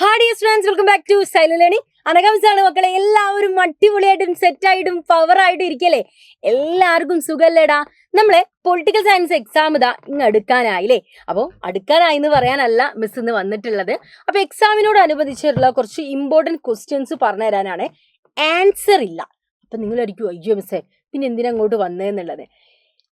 Hi dear students, welcome back to silent learning. അനകംസാണ് മക്കളെ. എല്ലാവരും അടിപൊളിയായിട്ടും സെറ്റായിട്ടും പവറായിട്ടും ഇരിക്കല്ലേ? എല്ലാവർക്കും സുഖല്ലേടാ? നമ്മളെ പൊളിറ്റിക്കൽ സയൻസ് എക്സാം ഇതാ ഇങ്ങ് അടുക്കാനായില്ലേ? അപ്പോൾ അടുക്കാനായി എന്ന് പറയാനല്ല മിസ് ഇന്ന് വന്നിട്ടുള്ളത്. അപ്പോൾ എക്സാമിനോടനുബന്ധിച്ചിട്ടുള്ള കുറച്ച് ഇമ്പോർട്ടൻറ്റ് ക്വസ്റ്റ്യൻസ് പറഞ്ഞു തരാനാണ്. ആൻസർ ഇല്ല. അപ്പം നിങ്ങളായിരിക്കും അയ്യോ മിസ്സേ പിന്നെ എന്തിനാ അങ്ങോട്ട് വന്നതെന്നുള്ളത്.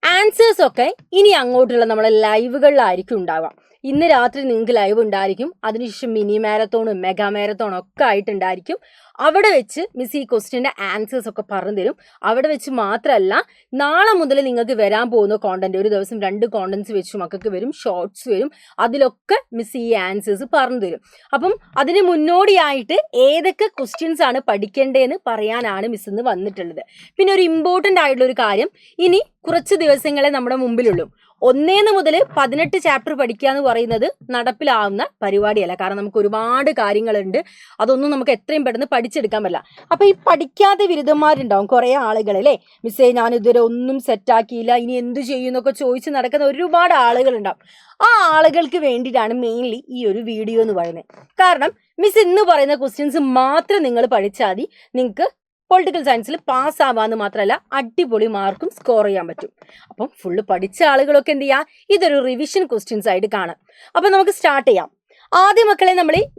ആൻസേഴ്സ് ഒക്കെ ഇനി അങ്ങോട്ടുള്ള നമ്മളെ ലൈവുകളിലായിരിക്കും ഉണ്ടാവാം. ഇന്ന് രാത്രി നിങ്ങൾക്ക് ലൈവ് ഉണ്ടായിരിക്കും. അതിനുശേഷം മിനി മാരത്തോണും മെഗാ മാരത്തോണും ഒക്കെ ആയിട്ടുണ്ടായിരിക്കും. അവിടെ വെച്ച് മിസ് ഈ ക്വസ്റ്റ്യൻ്റെ ആൻസേഴ്സ് ഒക്കെ പറഞ്ഞു തരും. അവിടെ വെച്ച് മാത്രമല്ല, നാളെ മുതൽ നിങ്ങൾക്ക് വരാൻ പോകുന്ന കോണ്ടന്റ്, ഒരു ദിവസം 2 കോണ്ടന്റ്സ് വെച്ച് മക്കൾക്ക് വരും, ഷോർട്സ് വരും. അതിലൊക്കെ മിസ് ഈ ആൻസേഴ്സ് പറഞ്ഞു തരും. അപ്പം അതിന് മുന്നോടിയായിട്ട് ഏതൊക്കെ ക്വസ്റ്റ്യൻസ് ആണ് പഠിക്കേണ്ടതെന്ന് പറയാനാണ് മിസ് ഇന്ന് വന്നിട്ടുള്ളത്. പിന്നെ ഒരു ഇമ്പോർട്ടൻ്റ് ആയിട്ടുള്ള ഒരു കാര്യം, ഇനി കുറച്ച് ദിവസങ്ങളെ നമ്മുടെ മുമ്പിലുള്ളൂ. 1 മുതൽ 18 ചാപ്റ്റർ പഠിക്കുക എന്ന് പറയുന്നത് നടപ്പിലാവുന്ന പരിപാടിയല്ല. കാരണം നമുക്ക് ഒരുപാട് കാര്യങ്ങളുണ്ട്. അതൊന്നും നമുക്ക് എത്രയും പെട്ടെന്ന് പഠിച്ചെടുക്കാൻ പറ്റില്ല. അപ്പോൾ ഈ പഠിക്കാതെ ബിരുദന്മാരുണ്ടാവും കുറേ ആളുകൾ അല്ലേ? മിസ്സേ ഞാൻ ഇതുവരെ ഒന്നും സെറ്റാക്കിയില്ല, ഇനി എന്ത് ചെയ്യുമെന്നൊക്കെ ചോദിച്ച് നടക്കുന്ന ഒരുപാട് ആളുകളുണ്ടാവും. ആ ആളുകൾക്ക് വേണ്ടിയിട്ടാണ് മെയിൻലി ഈ ഒരു വീഡിയോ എന്ന് പറയുന്നത്. കാരണം മിസ് ഇന്ന് പറയുന്ന ക്വസ്റ്റ്യൻസ് മാത്രം നിങ്ങൾ പഠിച്ചാൽ മതി. നിങ്ങൾക്ക് പൊളിറ്റിക്കൽ സയൻസിൽ പാസ്സാവാന്ന് മാത്രമല്ല അടിപൊളി മാർക്കും സ്കോർ ചെയ്യാൻ പറ്റും. അപ്പം ഫുള്ള് പഠിച്ച ആളുകളൊക്കെ എന്ത് ചെയ്യുക, ഇതൊരു റിവിഷൻ ക്വസ്റ്റ്യൻസ് ആയിട്ട് കാണാം. അപ്പം നമുക്ക് സ്റ്റാർട്ട് ചെയ്യാം. ആദ്യം മക്കളെ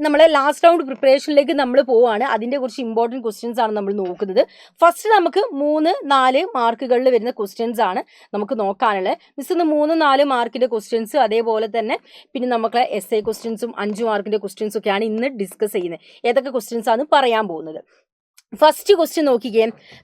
നമ്മളെ ലാസ്റ്റ് റൗണ്ട് പ്രിപ്പറേഷനിലേക്ക് നമ്മൾ പോവുകയാണ്. അതിൻ്റെ കുറച്ച് ഇമ്പോർട്ടൻറ്റ് ക്വസ്റ്റ്യൻസ് ആണ് നമ്മൾ നോക്കുന്നത്. ഫസ്റ്റ് നമുക്ക് 3-4 മാർക്കുകളിൽ വരുന്ന ക്വസ്റ്റ്യൻസ് ആണ് നമുക്ക് നോക്കാനുള്ളത്. മിസ് ഇന്ന് 3-4 മാർക്കിൻ്റെ ക്വസ്റ്റ്യൻസ്, അതേപോലെ തന്നെ പിന്നെ നമുക്ക് എസ് എ ക്വസ്റ്റ്യൻസും 5 മാർക്കിൻ്റെ ക്വസ്റ്റ്യൻസും ഒക്കെയാണ് ഇന്ന് ഡിസ്കസ് ചെയ്യുന്നത്. ഏതൊക്കെ ക്വസ്റ്റ്യൻസ് ആണ് പറയാൻ പോകുന്നത്. ഫസ്റ്റ് ക്വസ്റ്റ്യൻ നോക്കിക്കേ.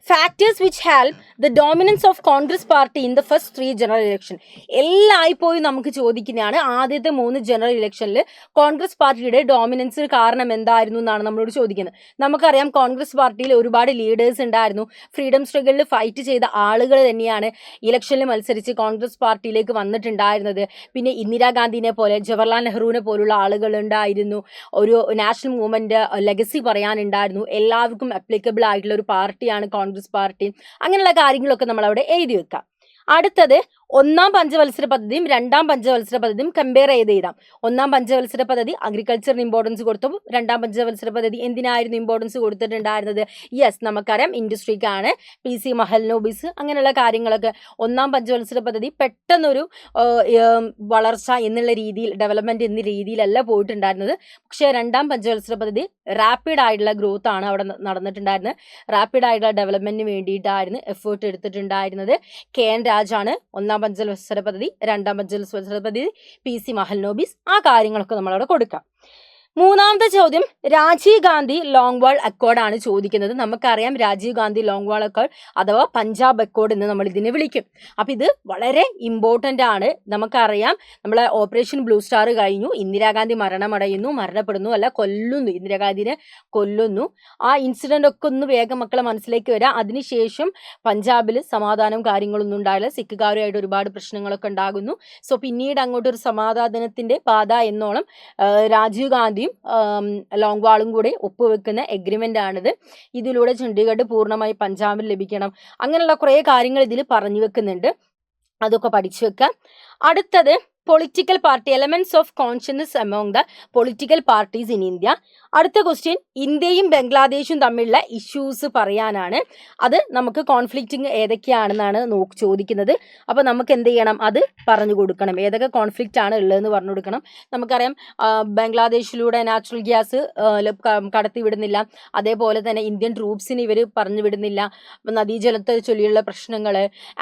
Factors which help the dominance of Congress party in the first 3 general election. എല്ലായ്പ്പോഴും നമുക്ക് ചോദിക്കുന്നതാണ്. ആദ്യത്തെ 3 ജനറൽ ഇലക്ഷനിൽ കോൺഗ്രസ് പാർട്ടിയുടെ ഡോമിനൻസിന് കാരണം എന്തായിരുന്നു എന്നാണ് നമ്മളോട് ചോദിക്കുന്നത്. നമുക്കറിയാം കോൺഗ്രസ് പാർട്ടിയിൽ ഒരുപാട് ലീഡേഴ്സ് ഉണ്ടായിരുന്നു. ഫ്രീഡം സ്ട്രഗിളിൽ ഫൈറ്റ് ചെയ്ത ആളുകൾ തന്നെയാണ് ഇലക്ഷനിൽ മത്സരിച്ച് കോൺഗ്രസ് പാർട്ടിയിലേക്ക് വന്നിട്ടുണ്ടായിരുന്നത്. പിന്നെ ഇന്ദിരാഗാന്ധിനെ പോലെ, ജവഹർലാൽ നെഹ്റുവിനെ പോലുള്ള ആളുകൾ ഉണ്ടായിരുന്നു. ഒരു നാഷണൽ മൂവ്മെന്റ് ലെഗസി പറയാനുണ്ടായിരുന്നു. എല്ലാവർക്കും അപ്ലിക്കബിൾ ആയിട്ടുള്ള ഒരു പാർട്ടിയാണ് കോൺഗ്രസ് പാർട്ടി. അങ്ങനെയുള്ള കാര്യങ്ങളൊക്കെ നമ്മൾ അവിടെ എഴുതി വെക്കാം. അടുത്തത് 1ാം പഞ്ചവത്സര പദ്ധതിയും 2ാം പഞ്ചവത്സര പദ്ധതിയും കമ്പയർ ചെയ്ത് എഴുതാം. 1ാം പഞ്ചവത്സര പദ്ധതി അഗ്രികൾച്ചറിന് ഇമ്പോർട്ടൻസ് കൊടുത്തു. 2ാം പഞ്ചവത്സര പദ്ധതി എന്തിനായിരുന്നു ഇമ്പോർട്ടൻസ് കൊടുത്തിട്ടുണ്ടായിരുന്നത്? യെസ്, നമുക്കറിയാം ഇൻഡസ്ട്രിക്കാണ്. PC മഹൽനോബിസ് അങ്ങനെയുള്ള കാര്യങ്ങളൊക്കെ. 1ാം പഞ്ചവത്സര പദ്ധതി പെട്ടെന്നൊരു വളർച്ച എന്നുള്ള രീതിയിൽ, ഡെവലപ്മെന്റ് എന്ന രീതിയിലല്ല പോയിട്ടുണ്ടായിരുന്നത്. പക്ഷേ 2ാം പഞ്ചവത്സര പദ്ധതി റാപ്പിഡ് ആയിട്ടുള്ള ഗ്രോത്ത് ആണ് അവിടെ നടന്നിട്ടുണ്ടായിരുന്നത്. റാപ്പിഡ് ആയിട്ടുള്ള ഡെവലപ്മെന്റിന് വേണ്ടിയിട്ടായിരുന്നു എഫേർട്ട് എടുത്തിട്ടുണ്ടായിരുന്നത്. KN രാജാണ് 1ാം പഞ്ചവത്സര പദ്ധതി. 2ാം പഞ്ചവത്സര പദ്ധതി PC മഹൽനോബിസ്. ആ കാര്യങ്ങളൊക്കെ നമ്മളവിടെ കൊടുക്കാം. 3ാമത്തെ ചോദ്യം രാജീവ് ഗാന്ധി ലോങ് വാൾ അക്കോർഡാണ് ചോദിക്കുന്നത്. നമുക്കറിയാം രാജീവ് ഗാന്ധി ലോങ് വാൾ അക്കോർഡ് അഥവാ പഞ്ചാബ് അക്കോർഡ് എന്ന് നമ്മൾ ഇതിനെ വിളിക്കും. അപ്പം ഇത് വളരെ ഇമ്പോർട്ടൻ്റ് ആണ്. നമുക്കറിയാം നമ്മളെ ഓപ്പറേഷൻ ബ്ലൂ സ്റ്റാർ കഴിഞ്ഞു. ഇന്ദിരാഗാന്ധി മരണപ്പെടുന്നു അല്ല കൊല്ലുന്നു, ഇന്ദിരാഗാന്ധിനെ കൊല്ലുന്നു. ആ ഇൻസിഡൻ്റ് ഒക്കെ ഒന്ന് വേഗം മക്കളെ മനസ്സിലേക്ക് വരാം. അതിനുശേഷം പഞ്ചാബിൽ സമാധാനം കാര്യങ്ങളൊന്നും ഉണ്ടായില്ല. സിഖുകാരുമായിട്ട് ഒരുപാട് പ്രശ്നങ്ങളൊക്കെ ഉണ്ടാകുന്നു. സോ പിന്നീട് അങ്ങോട്ടൊരു സമാധാനത്തിൻ്റെ പാത എന്നോണം രാജീവ് ഗാന്ധിയും ലോങ് വാളും കൂടെ ഒപ്പുവെക്കുന്ന എഗ്രിമെന്റ് ആണിത്. ഇതിലൂടെ ചണ്ഡീഗഡ് പൂർണ്ണമായി പഞ്ചാബിൽ ലഭിക്കണം. അങ്ങനെയുള്ള കുറേ കാര്യങ്ങൾ ഇതിൽ പറഞ്ഞു വെക്കുന്നുണ്ട്. അതൊക്കെ പഠിച്ചു വെക്കാം. അടുത്തത് political party elements of consciousness among the political parties in India. അടുത്ത ക്വസ്റ്റ്യൻ ഇന്ത്യയും ബംഗ്ലാദേശും തമ്മിലുള്ള ഇഷ്യൂസ് പറയാനാണ്. അത് നമുക്ക് കോൺഫ്ലിക്റ്റിങ് ഏതൊക്കെയാണെന്നാണ് ചോദിക്കുന്നത്. അപ്പോൾ നമുക്ക് എന്ത് ചെയ്യണം, അത് പറഞ്ഞു കൊടുക്കണം. ഏതൊക്കെ കോൺഫ്ലിക്റ്റ് ആണ് ഉള്ളതെന്ന് പറഞ്ഞു കൊടുക്കണം. നമുക്കറിയാം ബംഗ്ലാദേശിലൂടെ നാച്ചുറൽ ഗ്യാസ് കടത്തി വിടുന്നില്ല. അതേപോലെ തന്നെ ഇന്ത്യൻ ട്രൂപ്സിന് ഇവർ പറഞ്ഞു വിടുന്നില്ല. നദീജലത്തെ ചൊല്ലിയുള്ള പ്രശ്നങ്ങൾ,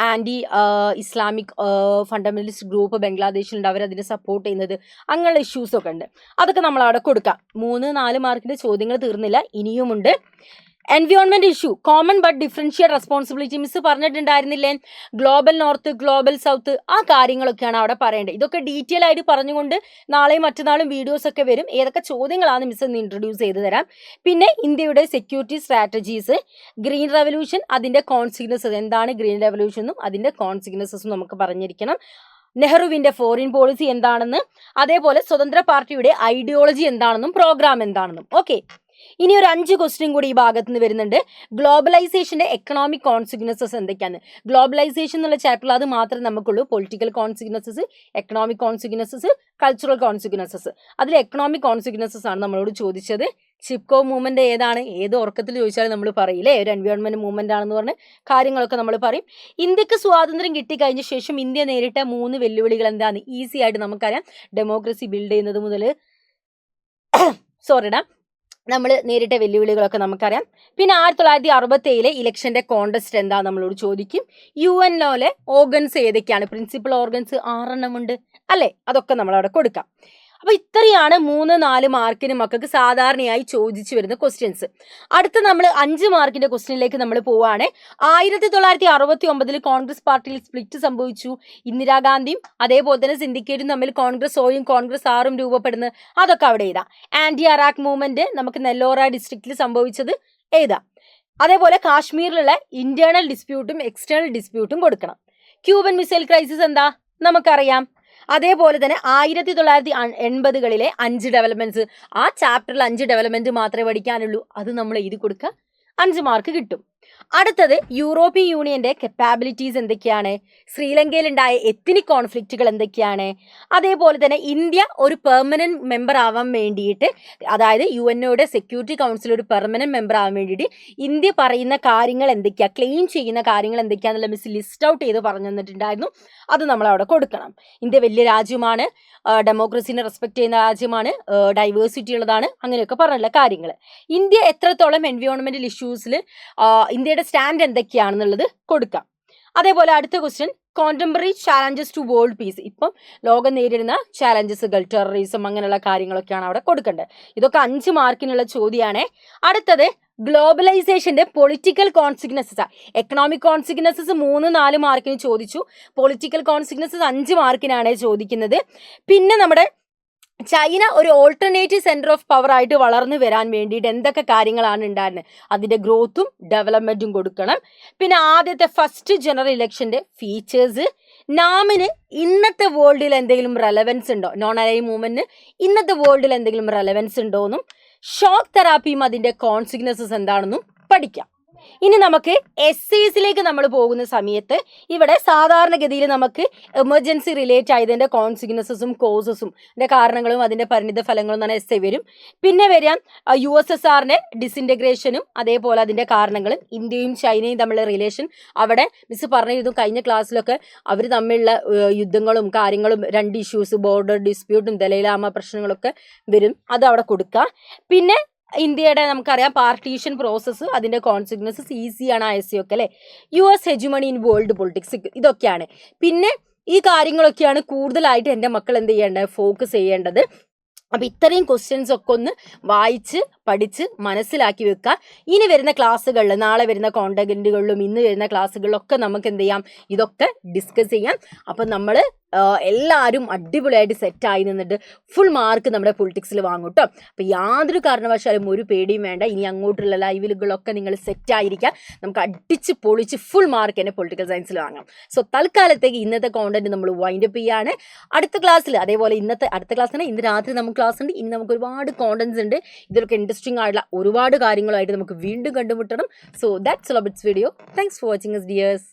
ആൻറ്റി ഇസ്ലാമിക് ഫണ്ടമെന്റലിസ്റ്റ് ഗ്രൂപ്പ് ബംഗ്ലാദേശിലുണ്ട്, അവരതിനെ സപ്പോർട്ട് ചെയ്യുന്നത്, അങ്ങനെയുള്ള ഇഷ്യൂസൊക്കെ ഉണ്ട്. അതൊക്കെ നമ്മൾ അവിടെ കൊടുക്കാം. 3-4 മാർക്കിന്റെ ചോദ്യങ്ങൾ തീർന്നില്ല, ഇനിയുമുണ്ട്. Environment issue common but differential responsibility miss പറഞ്ഞിട്ടുണ്ടായിരുന്നില്ലേ? ഗ്ലോബൽ നോർത്ത്, ഗ്ലോബൽ സൗത്ത്, ആ കാര്യങ്ങളൊക്കെയാണ് അവിടെ പറയേണ്ടത്. ഇതൊക്കെ ഡീറ്റെയിൽ ആയിട്ട് പറഞ്ഞുകൊണ്ട് നാളെയും മറ്റന്നാളും വീഡിയോസ് ഒക്കെ വരും. ഏതൊക്കെ ചോദ്യങ്ങളാണ് മിസ് ഒന്ന് ഇൻട്രൊഡ്യൂസ് ചെയ്ത് തരാം. പിന്നെ ഇന്ത്യയുടെ സെക്യൂരിറ്റി സ്ട്രാറ്റജീസ്, ഗ്രീൻ റെവല്യൂഷൻ, അതിന്റെ കോൺസിക്വൻസസ്, എന്താണ് ഗ്രീൻ റെവല്യൂഷൻ എന്നും അതിന്റെ കോൺസിക്വൻസസും നമുക്ക് പറഞ്ഞിരിക്കണം. നെഹ്റുവിന്റെ ഫോറിൻ പോളിസി എന്താണെന്ന്, അതേപോലെ സ്വതന്ത്ര പാർട്ടിയുടെ ഐഡിയോളജി എന്താണെന്നും പ്രോഗ്രാം എന്താണെന്നും. ഓക്കെ, ഇനി ഒരു 5 ക്വസ്റ്റ്യൻ കൂടി ഈ ഭാഗത്ത് നിന്ന് വരുന്നുണ്ട്. ഗ്ലോബലൈസേഷന്റെ എക്കണോമിക് കോൺസിക്വൻസസ് എന്തൊക്കെയാണ്? ഗ്ലോബലൈസേഷൻ എന്നുള്ള ചാപ്റ്ററിൽ അത് മാത്രമേ നമുക്കുള്ളൂ. Political consequences, economic consequences, cultural consequences. അതിൽ എക്കണോമിക് കോൺസിക്വൻസസ് ആണ് നമ്മളോട് ചോദിച്ചത്. ചിപ്കോ മൂവ്മെന്റ് ഏതാണ്? ഏത് ഉറക്കത്തിൽ ചോദിച്ചാലും നമ്മൾ പറയില്ലേ, ഒരു എൻവയോൺമെന്റ് മൂവ്മെന്റ് ആണെന്ന് പറഞ്ഞ് കാര്യങ്ങളൊക്കെ നമ്മൾ പറയും. ഇന്ത്യക്ക് സ്വാതന്ത്ര്യം കിട്ടിക്കഴിഞ്ഞ ശേഷം ഇന്ത്യ നേരിട്ട 3 വെല്ലുവിളികൾ എന്താണ്? ഈസി ആയിട്ട് നമുക്കറിയാം. ഡെമോക്രസി ബിൽഡ് ചെയ്യുന്നത് മുതൽ നമ്മൾ നേരിട്ട വെല്ലുവിളികളൊക്കെ നമുക്കറിയാം. പിന്നെ 1967 ഇലക്ഷന്റെ കോണ്ടസ്റ്റ് എന്താ നമ്മളോട് ചോദിക്കും. UN-ലെ ഓർഗൻസ് ഏതൊക്കെയാണ്? പ്രിൻസിപ്പൽ ഓർഗൻസ് 6 എണ്ണം ഉണ്ട് അല്ലേ? അതൊക്കെ നമ്മളവിടെ കൊടുക്കാം. അപ്പൊ ഇത്രയാണ് 3-4 മാർക്കിന് മക്കൾക്ക് സാധാരണയായി ചോദിച്ചു വരുന്ന ക്വസ്റ്റ്യൻസ്. അടുത്ത നമ്മൾ 5 മാർക്കിന്റെ ക്വസ്റ്റ്യനിലേക്ക് നമ്മൾ പോവാണ്. 1969 കോൺഗ്രസ് പാർട്ടിയിൽ സ്പ്ലിറ്റ് സംഭവിച്ചു. ഇന്ദിരാഗാന്ധിയും അതേപോലെ തന്നെ സിൻഡിക്കേറ്റും തമ്മിൽ കോൺഗ്രസ് ഓയും കോൺഗ്രസ് ആറും രൂപപ്പെടുന്നത് അതൊക്കെ അവിടെ എഴുതാം. ആന്റി അറാക്ക് മൂവ്മെന്റ് നമുക്ക് നെല്ലോറ ഡിസ്ട്രിക്റ്റിൽ സംഭവിച്ചത് എഴുതാം. അതേപോലെ കാശ്മീരിലുള്ള ഇന്റേണൽ ഡിസ്പ്യൂട്ടും എക്സ്റ്റേണൽ ഡിസ്പ്യൂട്ടും കൊടുക്കണം. ക്യൂബൻ മിസൈൽ ക്രൈസിസ് എന്താ നമുക്കറിയാം. അതേപോലെ തന്നെ 1980-കളിലെ 5 ഡെവലപ്മെന്റ്സ്, ആ ചാപ്റ്ററിൽ 5 ഡെവലപ്മെന്റ് മാത്രമേ പഠിക്കാനുള്ളൂ. അത് നമ്മൾ എഴുതി കൊടുക്കുക, 5 മാർക്ക് കിട്ടും. അടുത്തത് യൂറോപ്യൻ യൂണിയന്റെ കപ്പാബിലിറ്റീസ് എന്തൊക്കെയാണ്? ശ്രീലങ്കയിൽ ഉണ്ടായ എത്നിക് കോൺഫ്ലിക്റ്റുകൾ എന്തൊക്കെയാണ്? അതേപോലെ തന്നെ ഇന്ത്യ ഒരു പെർമനന്റ് മെമ്പർ ആവാൻ വേണ്ടിയിട്ട്, അതായത് UN-യുടെ സെക്യൂരിറ്റി കൗൺസിൽ ഒരു പെർമനന്റ് മെമ്പർ ആവാൻ വേണ്ടിയിട്ട് ഇന്ത്യ പറയുന്ന കാര്യങ്ങൾ എന്തൊക്കെയാ, ക്ലെയിം ചെയ്യുന്ന കാര്യങ്ങൾ എന്തൊക്കെയാണെന്നുള്ള മിസ് ലിസ്റ്റ് ഔട്ട് ചെയ്ത് പറഞ്ഞു തന്നിട്ടുണ്ടായിരുന്നു. അത് നമ്മൾ അവിടെ കൊടുക്കണം. ഇന്ത്യ വലിയ രാജ്യമാണ്, ഡെമോക്രസിനെ റെസ്പെക്ട് ചെയ്യുന്ന രാജ്യമാണ്, ഡൈവേഴ്സിറ്റി ഉള്ളതാണ്, അങ്ങനെയൊക്കെ പറഞ്ഞുള്ള കാര്യങ്ങൾ. ഇന്ത്യ എത്രത്തോളം എൻവയോൺമെന്റൽ ഇഷ്യൂസിൽ ഇന്ത്യയുടെ സ്റ്റാൻഡ് എന്തൊക്കെയാണെന്നുള്ളത് കൊടുക്കാം. അതേപോലെ അടുത്ത question, contemporary challenges to world peace. ഇപ്പം ലോകം നേരിടുന്ന ചാലഞ്ചസുകൾ, ടെററിസം, അങ്ങനെയുള്ള കാര്യങ്ങളൊക്കെയാണ് അവിടെ കൊടുക്കേണ്ടത്. ഇതൊക്കെ 5 മാർക്കിനുള്ള ചോദ്യമാണ്. അടുത്തത് ഗ്ലോബലൈസേഷന്റെ പൊളിറ്റിക്കൽ കോൺസിക്വൻസസ്. എക്കണോമിക് കോൺസിക്വൻസസ് 3-4 മാർക്കിന് ചോദിച്ചു. പൊളിറ്റിക്കൽ കോൺസിക്വൻസസ് 5 മാർക്കിനാണ് ചോദിക്കുന്നത്. പിന്നെ നമ്മുടെ ചൈന ഒരു ഓൾട്ടർനേറ്റീവ് സെന്റർ ഓഫ് പവർ ആയിട്ട് വളർന്നു വരാൻ വേണ്ടിയിട്ട് എന്തൊക്കെ കാര്യങ്ങളാണ് ഉണ്ടായിരുന്നത്, അതിന്റെ ഗ്രോത്തും ഡെവലപ്മെന്റും കൊടുക്കണം. പിന്നെ ആദ്യത്തെ ഫസ്റ്റ് ജനറൽ ഇലക്ഷന്റെ ഫീച്ചേഴ്സ്, നാമിന് ഇന്നത്തെ വേൾഡിൽ എന്തെങ്കിലും റെലവൻസ് ഉണ്ടോ, നോൺ അലൈ മൂവ്മെന്റിന് ഇന്നത്തെ വേൾഡിൽ എന്തെങ്കിലും റെലവൻസ് ഉണ്ടോയെന്നും ഷോക്ക് തെറാപ്പിയും അതിന്റെ കോൺസിക്വൻസസ് എന്താണെന്നും പഠിക്കാം. ഇനി നമുക്ക് എസ്സേസിലേക്ക് നമ്മൾ പോകുന്ന സമയത്ത് ഇവിടെ സാധാരണഗതിയിൽ നമുക്ക് എമർജൻസി റിലേറ്റ് ആയതിന്റെ കോൺസിക്വൻസസും കോസസും അതിന്റെ കാരണങ്ങളും അതിന്റെ പരിണിത ഫലങ്ങളും എന്നാണ് എസ്സേ വരും. പിന്നെ വരാൻ USSRന്റെ ഡിസിൻറ്റഗ്രേഷനും അതേപോലെ അതിന്റെ കാരണങ്ങളും, ഇന്ത്യയും ചൈനയും തമ്മിലുള്ള റിലേഷൻ. അവിടെ മിസ് പറഞ്ഞിരുന്നു കഴിഞ്ഞ ക്ലാസ്സിലൊക്കെ അവർ തമ്മിലുള്ള യുദ്ധങ്ങളും കാര്യങ്ങളും, 2 ഇഷ്യൂസ്, ബോർഡർ ഡിസ്പ്യൂട്ടും ദലൈലാമ പ്രശ്നങ്ങളൊക്കെ വരും, അത് അവിടെ കൊടുക്കുക. പിന്നെ ഇന്ത്യയുടെ നമുക്കറിയാം പാർട്ടീഷൻ പ്രോസസ്സ്, അതിന്റെ കോൺസിക്വൻസസ് ഈസിയാണ് ആ എസ് ഒക്കെ അല്ലേ. US ഹെജുമണി ഇൻ വേൾഡ് പൊളിറ്റിക്സ്, ഇതൊക്കെയാണ്. പിന്നെ ഈ കാര്യങ്ങളൊക്കെയാണ് കൂടുതലായിട്ട് എൻ്റെ മക്കൾ എന്ത് ചെയ്യേണ്ടത്, ഫോക്കസ് ചെയ്യേണ്ടത്. അപ്പം ഇത്രയും ക്വസ്റ്റ്യൻസ് ഒക്കെ ഒന്ന് വായിച്ച് പഠിച്ച് മനസ്സിലാക്കി വെക്കുക. ഇനി വരുന്ന ക്ലാസ്സുകളിൽ, നാളെ വരുന്ന കോണ്ടന്റുകളിലും ഇന്ന് വരുന്ന ക്ലാസ്സുകളിലൊക്കെ നമുക്ക് എന്ത് ചെയ്യാം, ഇതൊക്കെ ഡിസ്കസ് ചെയ്യാം. അപ്പം നമ്മൾ എല്ലാവരും അടിപൊളിയായിട്ട് സെറ്റായി നിന്നിട്ട് ഫുൾ മാർക്ക് നമ്മുടെ പൊളിറ്റിക്സിൽ വാങ്ങും കേട്ടോ. അപ്പം യാതൊരു കാരണവശാലും ഒരു പേടിയും വേണ്ട. ഇനി അങ്ങോട്ടുള്ള ലൈവിലുകളൊക്കെ നിങ്ങൾ സെറ്റായിരിക്കുക. നമുക്ക് അടിച്ച് പൊളിച്ച് ഫുൾ മാർക്ക് തന്നെ പൊളിറ്റിക്കൽ സയൻസിൽ വാങ്ങാം. സോ തൽക്കാലത്തേക്ക് ഇന്നത്തെ കോണ്ടന്റ് നമ്മൾ വൈൻഡപ്പ് ചെയ്യാണ്. അടുത്ത ക്ലാസ്സിൽ അതേപോലെ അടുത്ത ക്ലാസ്സിന് ഇന്ന് രാത്രി നമുക്ക് ക്ലാസ് ഉണ്ട്. ഇനി നമുക്ക് ഒരുപാട് കോണ്ടന്റ്സ് ഉണ്ട്. ഇതിലൊക്കെ ഇൻട്രസ്റ്റിംഗ് ആയിട്ടുള്ള ഒരുപാട് കാര്യങ്ങളായിട്ട് നമുക്ക് വീണ്ടും കണ്ടുമുട്ടണം. So that's all about this video. Thanks for watching us dears.